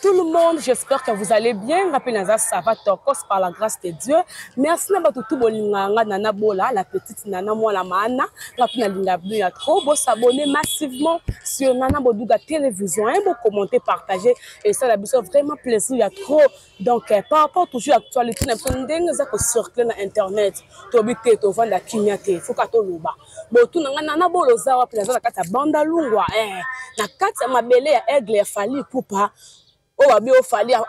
tout le monde, j'espère que vous allez bien. Rappelez-nous, ça va tokos par la grâce de Dieu. Merci à tout bolinganga nana bola, la petite nana moi la mana. Rappelez-nous à trop beau s'abonner massivement sur Nana Bodouga télévision, vous commenter, partager et ça la besoin vraiment plaisir, il y a trop. Donc par rapport toujours à l'actualité, nous avons des circuler dans internet. Tu habites, tu vends la kinyate, faut que tu loba. Bon tout nana bolo zawa plaisir la kata banda lungwa na kata mabele ya aigle fali poupa. Oh, abi o fali a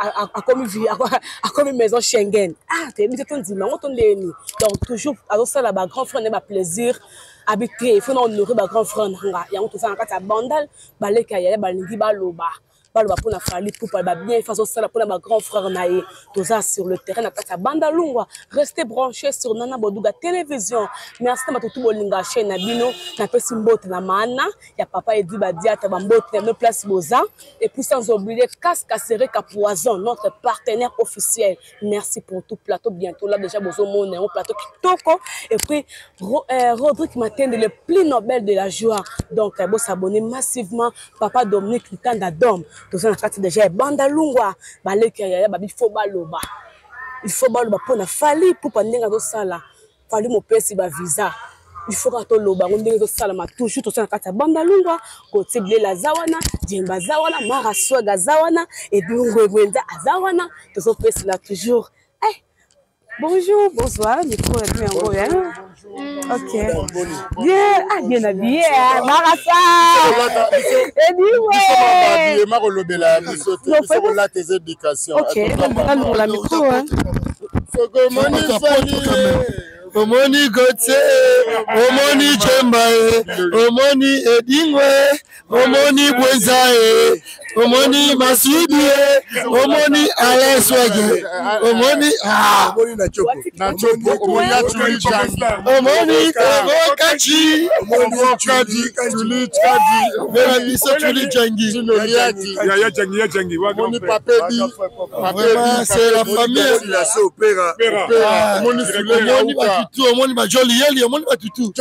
comme maison Schengen. Ah, t'es dit que tu dis, donc toujours, alors ça, là, grand frère n'a pas plaisir. Habiter, il faut honorer grand frère. Il y a tout ça en cas de bandal, balé qu'il y a balingi baloba. Baloba pour la fali pour pas bien faire ça pour la grand frère naïe. Tout ça sur le terrain, na bandalungwa. Restez branchés sur Nana Bodouga télévision. Merci à tout bolinga chaîne na bino, na pesi mbote na mana. Ya papa Edi Badia ta mbote na place boza. Et puis sans oublier Cascasseré Capoison, notre partenaire officiel. Merci pour tout plateau bientôt là déjà bozo mon un plateau qui toko. Et puis Rodrigue Matin le prix Nobel de la joie. Donc vous s'abonner massivement papa Dominique Litanda Dom. Tout ça na déjà banda lungwa baleka ya babi faut baloba. Il faut baloba pour na fali pour pas ndenga do sala. Fali mo pesi ba visa. Il faut que tu loba ndenga do sala ma toujours tout ça na banda lungwa côté blela zawana, djemba zawana, maraswaga zawana et ngwenda zawana. Tout ça pesi là toujours. Bonjour, bonsoir, micro est bien en hein? Ok. Bien, bien habillé, Marassa. Et dis ouais. Ok, on la micro hein. Omoni Gotse, Omoni Chembae, Omoni Edingwe, Omoni Bwenzae, Omoni Masudi, Omoni Aleswage, Omoni Nachopo, Omoni Kachi, Omoni c'est la famille. Tout le monde m'a joli, le monde m'a tout.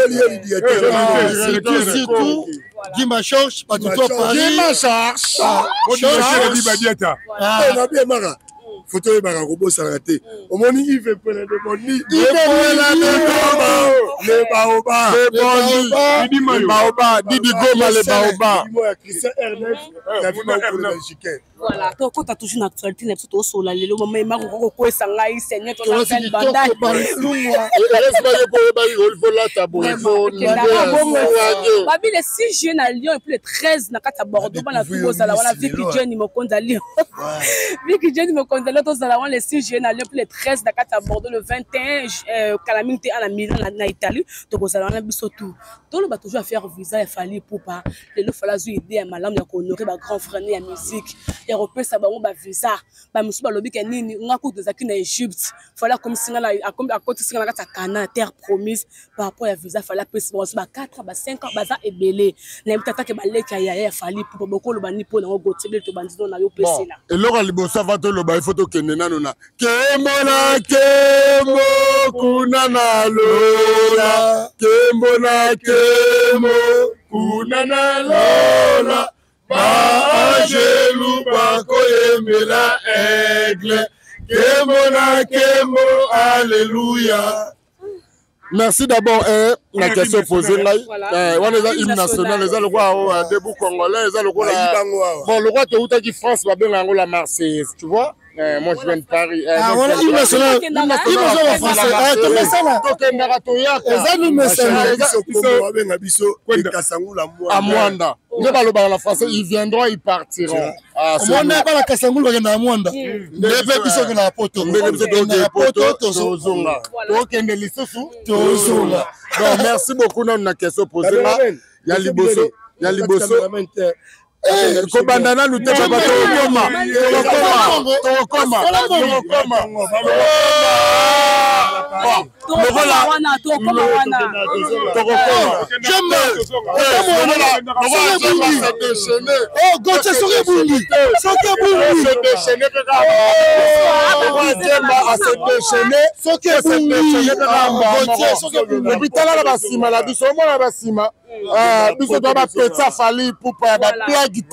Surtout, Guima Georges, pas tout à Paris. Guima Georges. Photo est barré, robot s'est raté. Au moins, il fait plein de boni. Il fait plein de baobab. Les baobab. Didi Goma, les baobab. Christian Ernest, la vie de voilà, toi, quand tu as toujours une actualité, tu as toujours sur la lelo, mais ma roko est sangai, seigneur, tu as fait bandai. Babi les 6 jeunes à Lyon et puis les 13 na kata Bordeaux, na tout ça là, on a vu que Jenny me compte à Lyon. Vu que Jenny me compte à Lyon, ça là, on les 6 jeunes à Lyon puis les 13 na kata Bordeaux le 21 calamité à la Milan na Italie, donc ça là on a biso tout. Donc on va toujours faire visa et fallait pour pas les le fallait aider à malam ya honorer ba grand frère ya musique. Européen ça ba visa ba musu ba lobi ke nini ngako dezaki na Egypte fallait comme singa na à côté singa na kata Cana terre promise par rapport à visa fallait pesi ba 4 ba 5 ans baza ebele na mitata ke ba leka ya fallait pour beaucoup le bani pour na gotible to bandido na yo pesi là et lora libosa va to lo ba photo kende nano na kemona kemo kunana lola kemona kemo kunana lola Angelu Bako Emela Aigle, Kemona Kemo, Alléluia. Merci d'abord, la question posée là. On est hymne national, les Algouas, debout congolais, les Algouas. Bon, le roi de qui France va bien la Marseillaise, tu vois. Moi je viens de Paris. Ah voilà, hymne national. Hymne national français. Ah, tu mets ça là. Les amis nationaux. À Mwanda. Ne pas parler français, ils viendront, ils partiront. Moi n'est pas la Kasangou va à Mwanda. Ne pas biso que la poto. Ne pas poto tozonga. Donc en lisosu tozonga. Donc merci beaucoup dans la question posée là. Il y a Liboso. Kobandana nous t'es pas Fali pour pas blague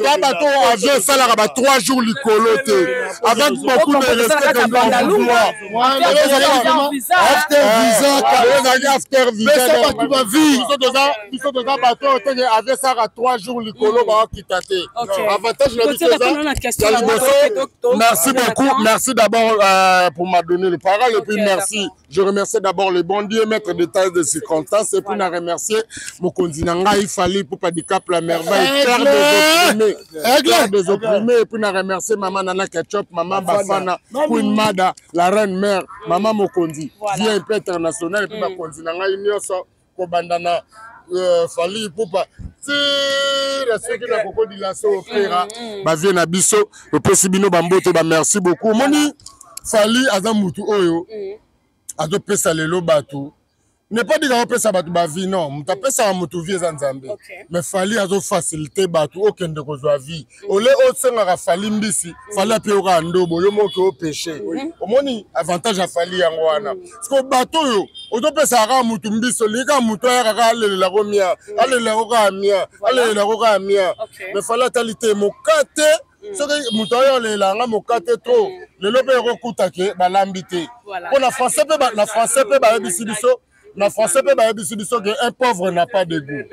là bateau avion ça là 3 jours licoloté avec beaucoup de respect de l'emploi after visa tu vas vivre ils sont dans bateau avec ça à 3 jours licolo ba quitter avantage merci beaucoup merci d'abord pour m'a donné le parole et puis merci je remercie d'abord le bon Dieu maître de taille de circonstances et puis na remercier mon continent il fallait pour pas du cap la merveille faire des opprimés et puis na remercier maman Nana Ketchup maman Bafana Queen Mada la reine mère maman Mokondi bien peu international et puis ma continent il so ko bandana fallait pour pas la sécurité la coco de la opéra ba vient na biso le possibino bambote ba merci beaucoup moni fallait azamutu oyo azo pesa lelo batou n'est pas dit qu'on peut ça battre ba vie non muta pesa mutu vie za nzambe mais fallait azo faciliter batou aucun de kozwa vie ole osenga fallait mbisi fallait pe oka ndobo yo moko péché omoni avantage a fallait yango wana parce que batou yo ozo pesa ka mutu mbiso lika mutu ya ka lelela ko mia alela ko ka mia alela ko ka mia mais fallait talité mokate soki mutu oyo lelanga mokate trop lelo pe kokutake balambite pour la français pe ba yebisi biso na français pe ba yebisi biso que un pauvre n'a pas de goût.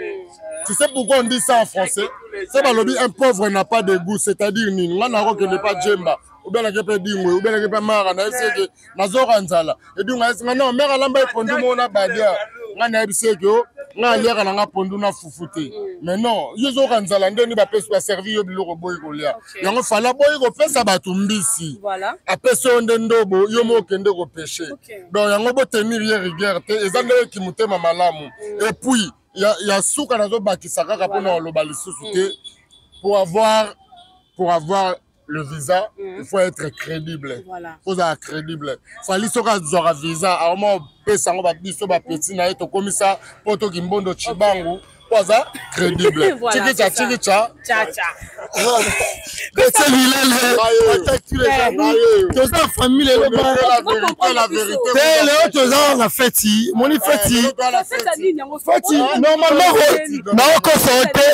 Tu sais pourquoi on dit ça en français? C'est ba lobi un pauvre n'a pas de goût, c'est-à-dire nini ngana ko ne pas djemba ou bien la kepe dingwe ou bien la kepe mara na ese que nazora nzala et donc ngana mera lamba pondu mona badia ngana yebisi que na yera na pondu na fufute mais non yezo kanzala ndeni ba pesa ba servir yo biloko boy kolia yango fala boy ko pesa batu mbisi voilà apeso ndobo yo mo kende ko pêcher donc yango bo tenir rigueur te ezande ki mutema malamu et puis ya suka nazo bakisa kaka pona loba lisusu te pour avoir le visa, il faut être crédible. Voilà. Il faut être crédible. Il faut aller sur un visa. À un moment, on va dire que petit na eto comme ça, poto kimbondo chibangu, pour ça crédible. Chikicha chikicha. Cha cha. C'est lui là. Tous en famille la vérité. C'est les autres gens la fête. Mon fête. Fête normalement na ko sorte.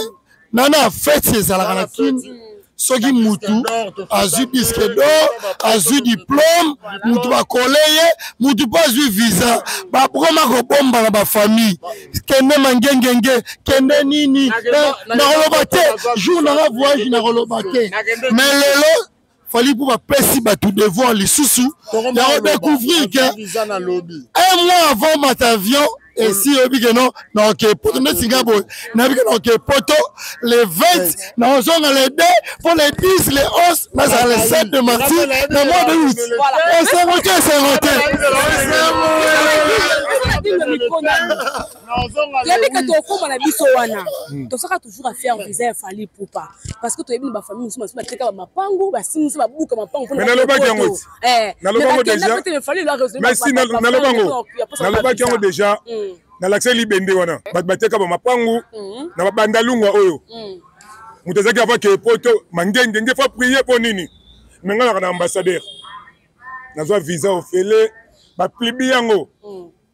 Nana fête c'est la kin. Soki mutu azu disque d'or azu diplôme mutu ba collège mutu pas azu visa ba broma ko bomba na ba famille kende mangengenge kende nini na rolobate jour na voyage na rolobate mais lelo fallait pour ba pesi ba tout devoir les sous ya découvrir que un mois avant mon avion. Et si non, ok, poto ne singabo, n'avez ok, poto, les 20, non, on a les 2, pour les 10, les 11, mais ça les 7 de mars, le mois de août. Et c'est voté, c'est voté. Tu seras toujours à faire visa fallait pour pas. Parce que tu es une famille, tu as ma pango, si tu as beaucoup ma pango. Mais déjà, na l'accès libende wana bateka ba mapangu na bandalungwa oyo mutazaki avant que poto mangenge nge faut prier pour nini menga na ambassadeur nazwa visa ofele ba plibi yango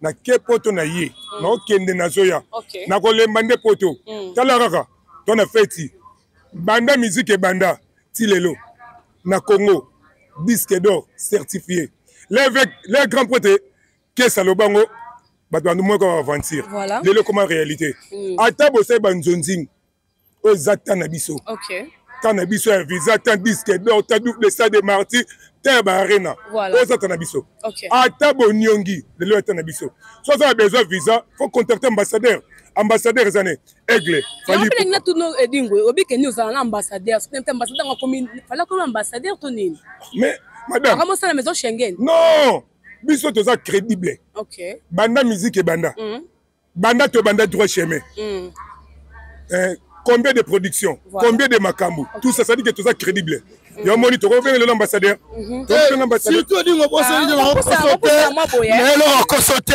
na ke poto na ye na okende nazoya na kolemba nde poto tala kaka ton a feti banda musique et banda tilelo na Congo disque d'or certifié les grands potes que salobango batando moi comme aventure lelo comme réalité ata bosay banzonzing ozata na biso tant na biso visa tant disque d'or tant double stade de martyr tant ba arena ozata na biso ata bonyongi lelo ata na biso so ça a besoin visa faut contacter ambassadeur zané aigle fallait na tuno edingwe obike ni ozana ambassadeur ambassadeur ngako fallait comme ambassadeur tonini mais madame comment ça la maison Schengen non biso toza crédible. OK. Banda musique et banda. Banda to banda droit chemin. Combien de production, combien de makambu. Tout ça ça dit que toza crédible. Yo moni to ko venir l'ambassadeur. Surtout dit ko sauter. Mais là ko sauter.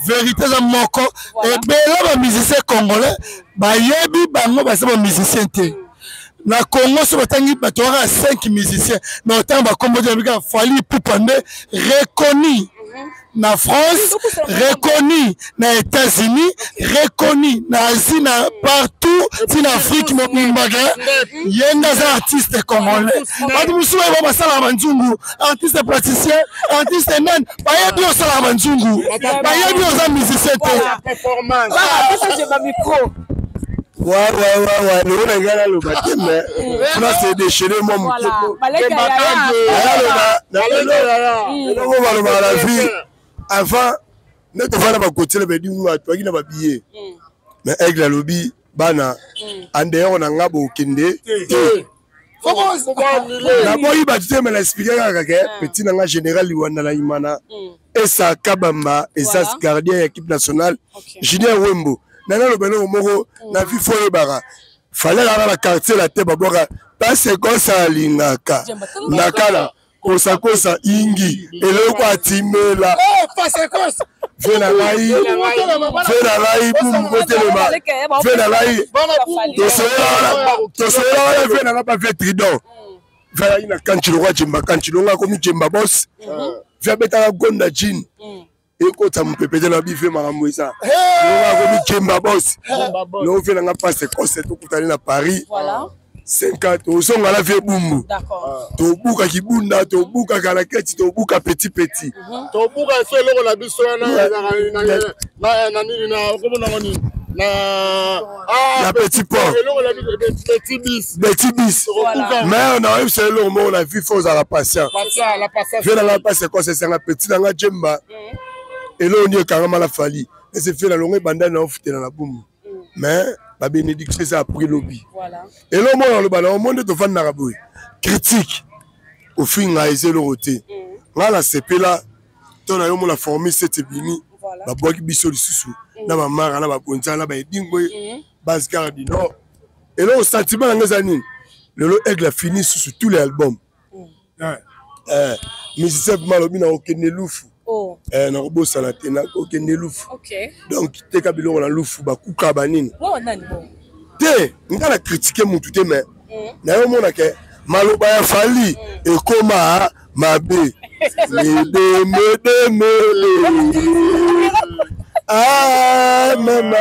Vérité za moko et bela ba musicien congolais ba yebi bango ba sa musicien té. Na Congo so batangi bato 5 musiciens. Na autant ba kombo de bika Fally Ipupa reconnu. Na France, reconnu na États-Unis, reconnu na Asie, na partout, si en Afrique, il y a des artistes congolais. Artistes praticiens, artistes nains, il y a bien ça la Manzungu, il y a bien ça musicien. Ouais, le bâtiment, là c'est déchiré, mon avant, nous devons pas côté le bédi ou à toi qui n'a pas billet. Mais avec la lobby, bana, en dehors on a un gabo kinde. D'abord il va dire mais l'expliquer à quelqu'un petit nanga général Luanda la Imana et ça Kabamba et ça gardien équipe nationale. Julien Wembo. Nana le beno moko na vie foye bara. Fallait la quartier la tête babora parce que ça lingaka. Nakala. Kosa ingi eloko atimela fena lai bumbotelema fena lai tosela fena na pas fait tridon fena ina kanchilo kwa chimba kanchilo nga komi chimba boss vya beta gonda jean eko ta mpepete na bife makambo esa nga komi chimba boss no fena nga passe kosa to kutani na Paris voilà 50 au la vie bumbu. D'accord. To buka kibunda, to buka kalaketi, to buka petit. To buka fait le la biso na petit port. Petit bis. Mais on arrive c'est le moment on a vu faut à la patience. La patience. Fait la patience quoi c'est un petit dans la djemba. Et là on y est carrément la Fally. Et c'est fait la longue bandana on foutait dans la boum. Mais la bénédiction c'est après lobby. Voilà. Et là on monde de fan naraboué. Critique au fin à essayer le roté. Là la CP là, ton a eu la formé cette bini. La boîte qui biso le sous. Na ma mara na ba ponza na ba dingo base garde non. Et là au sentiment dans les années, le aigle a fini sur tous les albums. Musicien malobi na okene lufu. Oh. Na robo salate na okene lufu. OK. Donc te kabilo na lufu ba kuka banini. Oh nani bon. Te ngala critiquer mutu te mais na yo mona ke maloba ya Fally e koma mabe. Ah maman,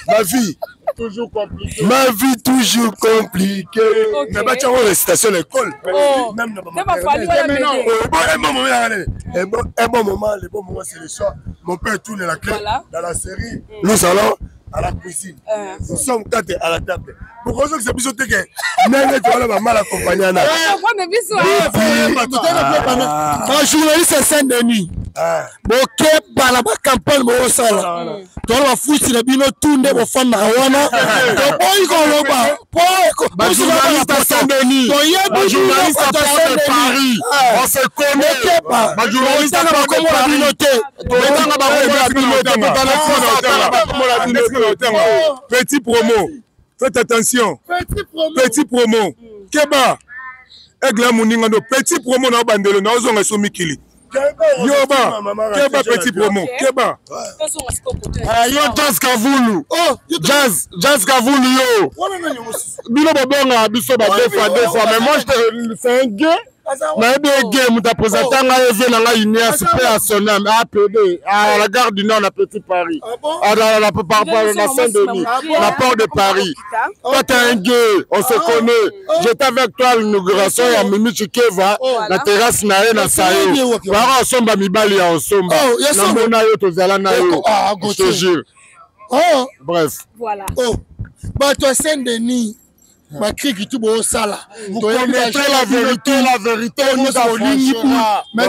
ma vie toujours compliquée. Ma vie toujours compliquée. Mais bah tu as une récitation à l'école. Même un bon moment, le bon moment c'est le soir. Mon père tourne la clé dans la série. Nous allons à la cuisine. Nous sommes 4 à la table. Pourquoi que c'est plus que mais tu vas mal accompagné. Un journaliste à Saint-Denis. Boke bala ba campagne mo sala. To la futi na bino tunde bo fama wana. To boy ko loba. Ba journaliste à Saint-Denis. To ye journaliste à Paris. On se connaît. Ba journaliste à communauté. Betanga ba communauté. Petit promo. Faites attention. Petit promo. Keba. Egla muninga no petit promo na bandelo na ozonga so mikili. Yoba, Keba petit promo, Keba. Yo Jazz Kavulu. Oh, Jazz Kavulu yo. Bino babonga biso ba deux fois, mais moi c'est un gay. Mais des gays muta posatanga yeve na nga super à son âme APD à la gare du Nord à Petit Paris. À la Saint-Denis, la porte de Paris. Toi t'es un gay, on se connaît. J'étais avec toi à l'inauguration à Mimi Chikeva, la terrasse na na sayo. Bara somba mibali ya somba. Na mona yo tozala na yo. Je te jure. Oh, bref. Voilà. Oh. Bah toi Saint-Denis. Ma crie qui tout beau ça là. Vous connaissez la vérité, nous avons ligne. Mais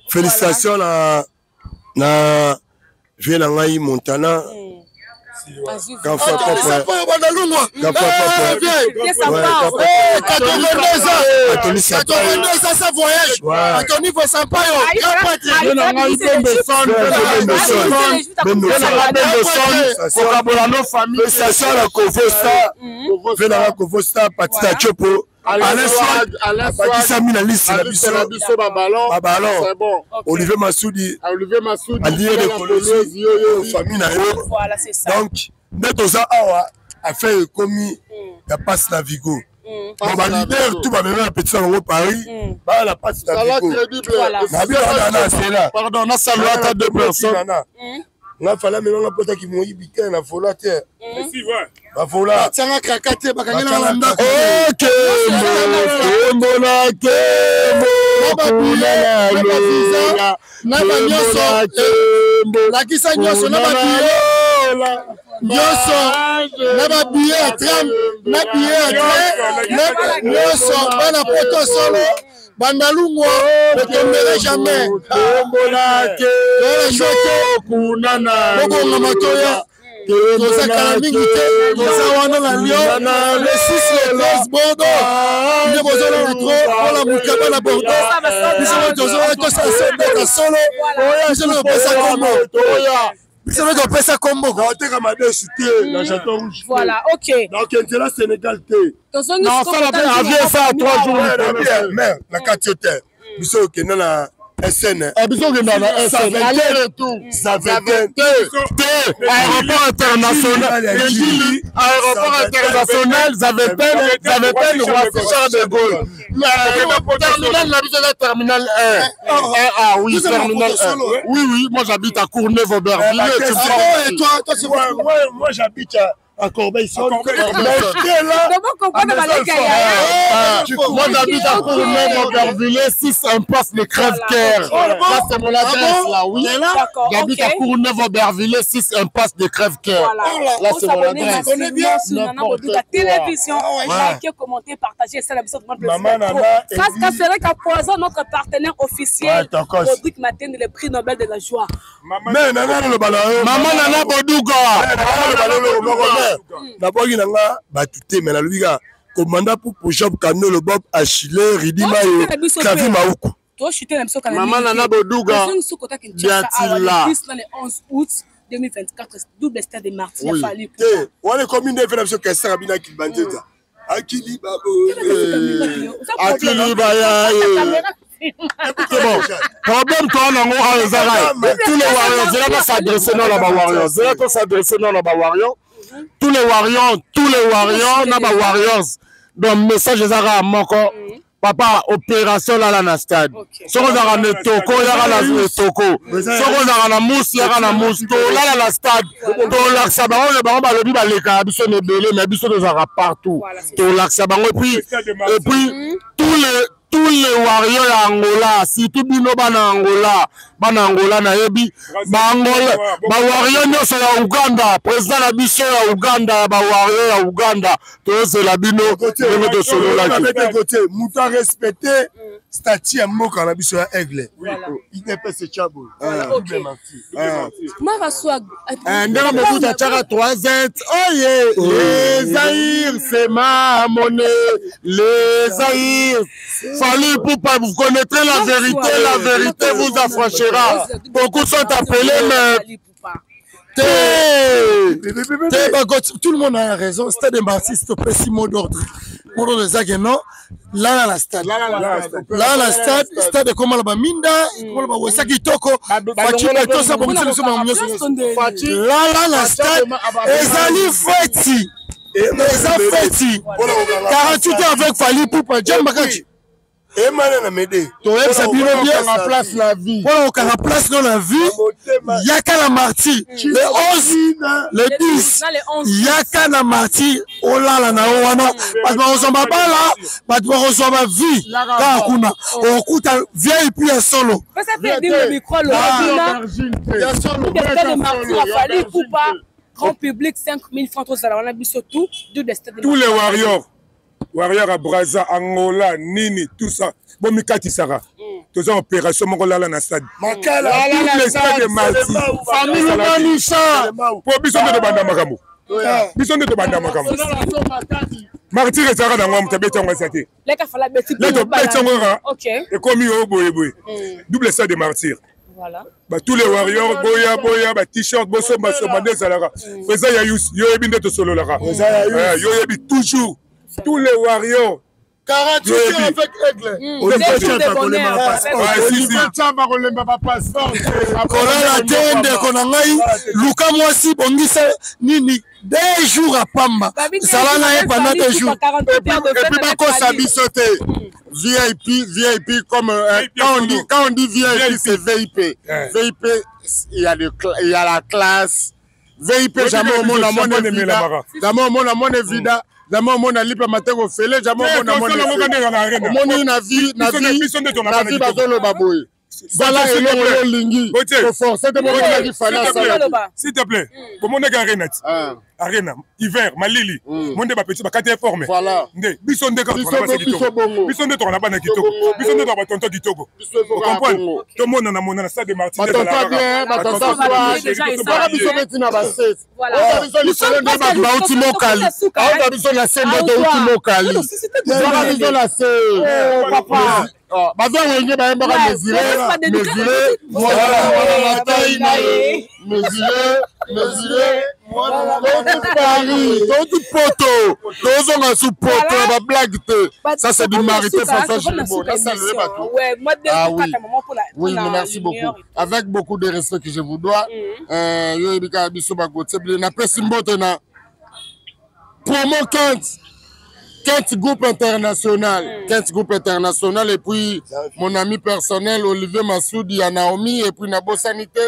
félicitations na Vienangai Montana. ça voyage. Anthony faut Sampaio. Olivier Massoudi, donc, a fait commis la passe Navigo. On va leader, tout va mener à petit au Paris. La passe Navigo. Pardon, on a salué à 2 personnes. On a fallu maintenant la porte qui m'a dit que la folie terre. La folie. Tiens, la craquette, la craquette. Ok. Bandalungo ne tomberait jamais. Voilà, ok. Donc, c'est la Sénégal. Non, ça ça à 3 jours. Mais la catiote, nous sommes dans la SN. Aller-retour. Ça fait aéroport international. Aéroport international, Zaventem, Roi Charles de Gaulle. Terminal, la terminal 1. Ah oui, terminal 1. Oui, moi j'habite à Courneuve-Aubervilliers. Et toi, moi j'habite à Corbeil-Essonnes. Moi j'habite à Courneuve-Aubervilliers, 6 impasse de Crève-Cœur. Là c'est mon adresse là, oui. J'habite à Courneuve-Aubervilliers, 6 impasse de Crève-Cœur. Là c'est mon adresse. On est bien sur la télévision. Likez, commentez, partagez. C'est la mission de mon plaisir. C'est vrai qu'à Poison, notre partenaire officiel, Rodrigue Maten, le prix Nobel de la joie. Maman Nana Bodouga. D'abord, il y a battuté, mais la Liga, commandant pour push-up, Kano, le Bob, Achille, Ridima et Klavi Maoukou. Maman Nana Bodouga, Biatila. Le 11 août 2024, double stade de Martyr. On est comme une définition qui est Sarabina qui bandit. Akili Babo. Akili Baya. C'est bon. Problème, toi, on a tous les Warriors. Je vais s'adresser dans la Warriors. Je vais s'adresser dans la Warriors. Tous les Warriors, Naba Warriors. Donc, message des Arabes, Moko. Papa, opération là, dans le stade. Si on a un toko, il y a un toko. Si on a un mousse, il y a un mousse. Là, dans le stade. Dans l'Axabaron, le baron, le biba, les cabisons, les belés, mais bisous de Zara partout. Dans l'Axabaron, et puis, tous les Warriors à Angola, si tout le monde est Angola, Naebi, Warriors sont à Ouganda, président de la mission à Ouganda, Warriors à Ouganda, tout c'est la bino, de solo là. Mouta respecté, statut à Moka, la mission à Aigle. Il n'est pas ce chabou. Les Zahir, c'est ma monnaie, les Zahir. Fallu pour pas vous connaîtrez la vérité vous affranchira. Beaucoup sont appelés, mais tout le monde a raison. Stade de Marseille, c'est un petit mot d'ordre. Mot d'ordre de non. Là, la stade. Stade de comment la minda, comment la wesa kitoko. Fachima tout ça pour nous là, la stade. Ezali feti. Ezali feti. 48 ans avec Fali pour pas John Makachi. Et maintenant, m'aider. Toi, ça bien place la vie. Voilà, on place dans la vie. Yaka la martyr. Le 11, le 10. Yaka la martyr. Oh là là, na wana. Parce qu'on s'en va pas là. Parce qu'on s'en va vie. Là, on coûte un vieil puis un solo. Ça fait dire le micro, le wabina. Il y a solo. Il y a des martyrs à Fali pour pas. Grand public, 5000 francs. On a vu surtout. Tous les warriors. Warrior à Brazza, Angola, Nini, tout ça. Bon, Mikati Sara. Tous les opérations, mon rôle là dans le stade. Makala, tous les stades de Marti. Famille Manisha. Pour Bisson de Banda Makamou. Bisson de Banda Makamou. Martyr et Sarah dans moi, tu as bêté en Wassati. Les cas fallait bêter. Là, tu as bêté en moi. Ok. Et comme il y a boy. Double ça de martyrs. Voilà. Bah, tous les warriors, boya, bah, t-shirt, bosso, basso, bandé, salara. Fais ça, yo ebi de solo lara. Yo ebi toujours. Tous les warriors. 48 heures avec Aigle. Des jours de bonheur. Kolala tende konangai luka mwasi bongisa nini 2 jours à Pamba. Ça va naé pendant 2 jours. Et puis bakosa biso te. VIP comme quand on dit VIP c'est VIP. VIP il y a la classe. VIP jamais au monde vida. Jamais au monde vida. Jamais au monde lipa mateko fele. Jamais au monde na vie bazolo baboy. Voilà et le lingi. S'il te plaît. Comment on est arena? Arena. Hiver, Malili. Mon débat petit, bah, formé. Voilà. Bison de Bison de ton abana Kitoko. Bison de ton tonton Kitoko. Vous comprenez? Tout le monde en a mon stade de Martin. Ça c'est du marité François Gilbo. Oui, merci beaucoup. Avec beaucoup de respect que je vous dois. Promo 15 groupes international. 15 groupes international et puis mon ami personnel Olivier Massoudi à Naomi et puis Nabo Sanité.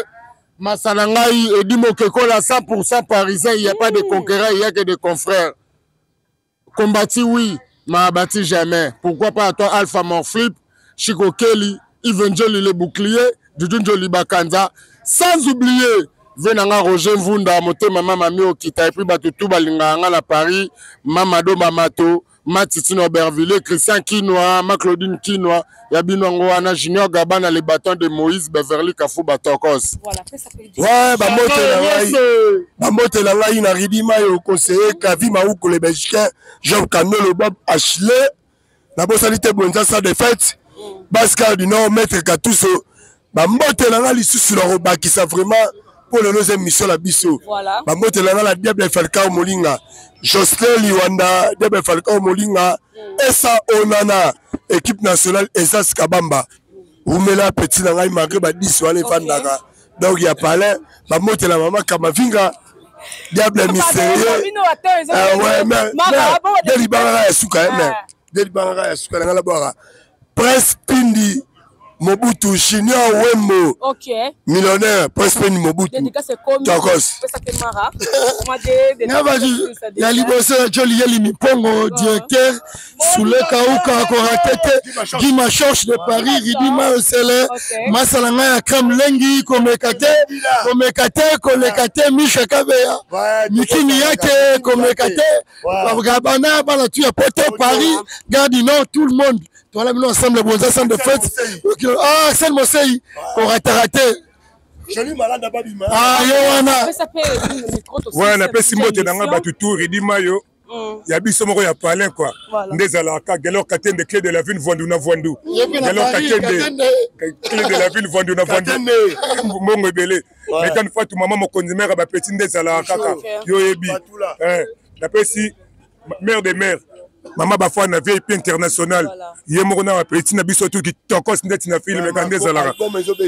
Masalangai et Dimokeko la 100% parisien, il n'y a pas de conquérants, il n'y a que des confrères. Combattu, oui, m'a abattu jamais. Pourquoi pas à toi, Alpha Morflip, Chico Kelly, Yves Njoli le bouclier, Dudun Njoli Bakanza, sans oublier Venanga Roger Mvunda, Moté Mama Mami Okita, et puis Batutu Balinganga la Paris, Mamado Mamato, Matitino Auberville, Christian Kinoa, Maclaudine Kinoa, Yabino Ngoana, Junior Gabana, les bâtons de Moïse, Beverly Kafou Batokos. Voilà, après ça peut dire. Ouais, Bamote Langai, Naridima, au conseiller, Kavi Maoukou, les Belgicains, Jean Cano, le Bob Achille, la Bossanité Bonza, de fête, Bascal du Nord, Maître Katouso, Bamote Langai, les sous leur roba qui savent vraiment pour le deuxième mission la Bissot. Voilà. Bamote Langai, la Diable Falcao Molinga. Jocelyn Liwanda, Debe Falcao Molinga, Essa Onana, équipe nationale Esas Kabamba. Oumela Petit Nangai Magreba 10 ou les Fandaka. Donc il y a parlé, Bamote la maman Kamavinga, Diable mystérieux. Ouais, mais Delibara Yasuka, Delibara Yasuka, Nangala Presse Pindi. Mobutu, Junior Wembo, millionnaire, presque Mobutu. Tokos. Yalibosa Joli Yali Pongo, directeur, Soule Kauka, Koratete, Guima Chorche de Paris, Ridima Osele, Masalanga, Kram Lengi, Komekate, Misha Kabea, Nikini Yake, Komekate, Gabana, Balatu, Poto, Paris, Gardino, tout le monde. Voilà, nous ensemble, les bons ensemble de fête. Ah, c'est le Mosei, qu'on a raté. Joli malade à Babima. Ah, Yoana. Ouais, on appelle Simon Tenanga Batutu, Ridima Yo. Il y a Bissot Moro, il y a Palin, quoi. Ndezalaka, Galor Katen, des clés de la ville, Vanduna Vandu. Galor Katen, des clés de la ville, Vanduna Vandu. Mon rebelle. Mais quand une fois, tout maman, mon conducteur, a petit Ndezalaka, Yo Ebi. La Pessi, mère des mères. Maman Bafouane na VIP international. Yemorona wa petit na biso tout qui tokos net na film kande zalara.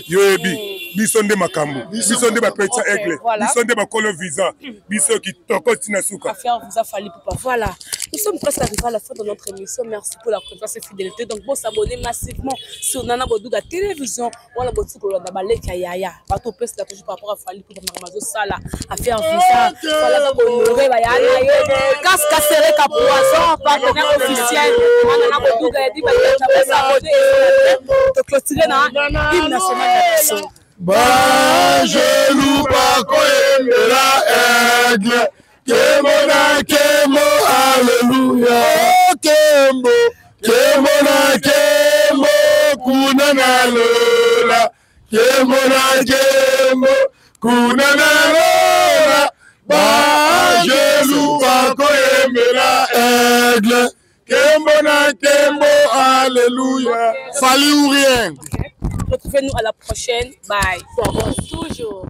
Yo ebi biso nde makambo. Biso nde ba petit aigle. Biso nde ba kolo visa. Biso qui tokos na suka. Affaire vous a fallu pour pas. Voilà. Nous sommes presque arrivés à la fin de notre émission. Merci pour la confiance et fidélité. Donc bon s'abonner massivement sur Nana Bodouga télévision. Voilà Botuko na baleka yaya. Bato pèse la toujours par rapport à Fali pour Maramazo Sala. Affaire visa. Voilà donc honoré ba yana. Casque cassé poisson par officiel, on a beaucoup de dit de clôturer dans l'hymne national de la nation. Bajelou Bakoyemela aigle, Kemona Kemo, Alléluia, Kembo, Kemona Kemo, Kunana Lola, Kemona Kemo, Kunana Lola, Bajelou Bakoyemela aigle. aigle. Kembo na Kembo, alléluia. Fali ou rien. Retrouvez-nous à la prochaine. Bye. Toujours.